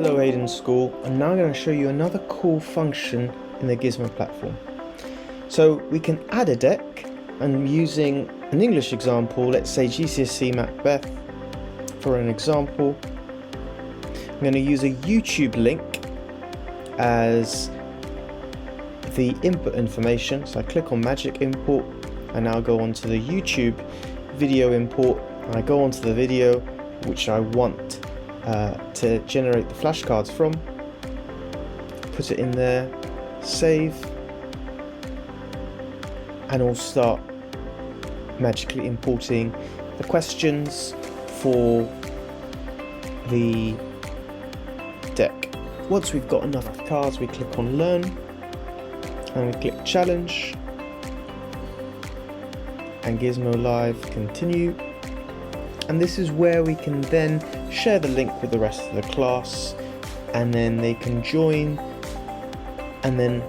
Hello Hayden School, and now I'm going to show you another cool function in the Gizmo platform. So we can add a deck, and using an English example, let's say GCSE Macbeth for an example, I'm going to use a YouTube link as the input information. So I click on Magic Import, I now go onto the YouTube video import, and I go onto the video which I want to generate the flashcards from, put it in there, save, and I'll start magically importing the questions for the deck. Once we've got enough cards, we click on Learn, and we click Challenge, and Gizmo Live Continue. And this is where we can then share the link with the rest of the class, and then they can join, and then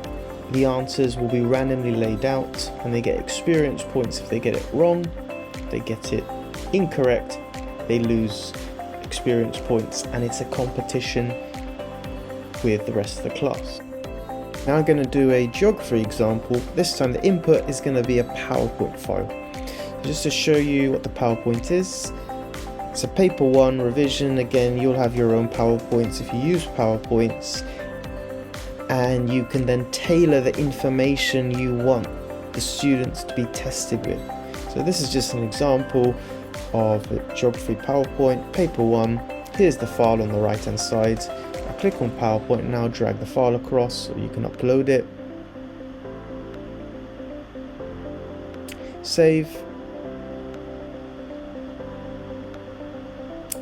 the answers will be randomly laid out, and they get experience points if they get it wrong. If they get it incorrect, they lose experience points, and it's a competition with the rest of the class. Now I'm going to do a geography example. This time the input is going to be a PowerPoint file. Just to show you what the PowerPoint is, it's a paper 1 revision. Again, you'll have your own PowerPoints if you use PowerPoints, and you can then tailor the information you want the students to be tested with. So this is just an example of a geography PowerPoint, paper 1. Here's the file on the right hand side. I click on PowerPoint and now drag the file across so you can upload it. Save.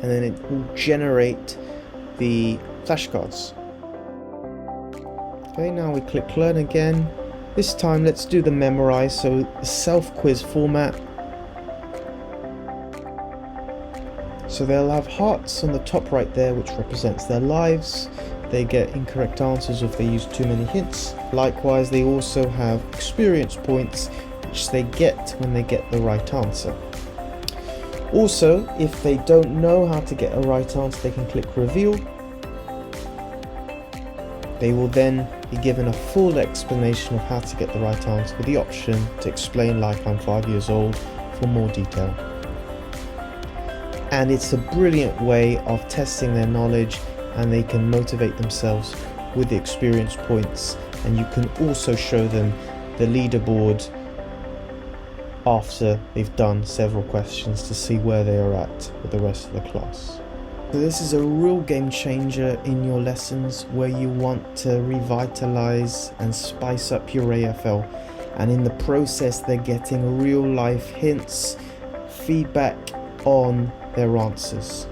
And then it will generate the flashcards. Okay, now we click Learn again. This time let's do the memorize, so the self-quiz format. So they'll have hearts on the top right there, which represents their lives. They get incorrect answers if they use too many hints. Likewise, they also have experience points, which they get when they get the right answer. Also, if they don't know how to get a right answer, they can click Reveal. They will then be given a full explanation of how to get the right answer with the option to explain like I'm 5 years old for more detail. And it's a brilliant way of testing their knowledge, and they can motivate themselves with the experience points, and you can also show them the leaderboard after they've done several questions to see where they are at with the rest of the class. So this is a real game changer in your lessons where you want to revitalize and spice up your AFL, and in the process they're getting real life hints, feedback on their answers,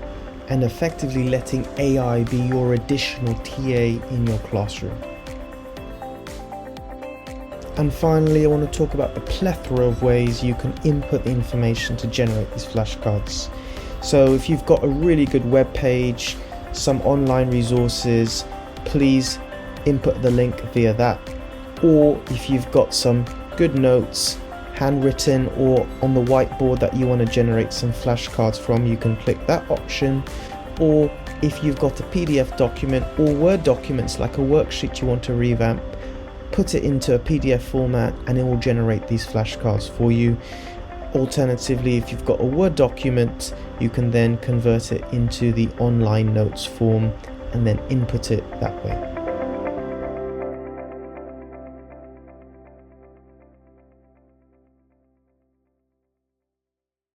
and effectively letting AI be your additional TA in your classroom. And finally, I want to talk about the plethora of ways you can input the information to generate these flashcards. So if you've got a really good web page, some online resources, please input the link via that. Or if you've got some good notes, handwritten or on the whiteboard that you want to generate some flashcards from, you can click that option. Or if you've got a PDF document or Word documents like a worksheet you want to revamp, put it into a PDF format and it will generate these flashcards for you. Alternatively, if you've got a Word document, you can then convert it into the online notes form and then input it that way.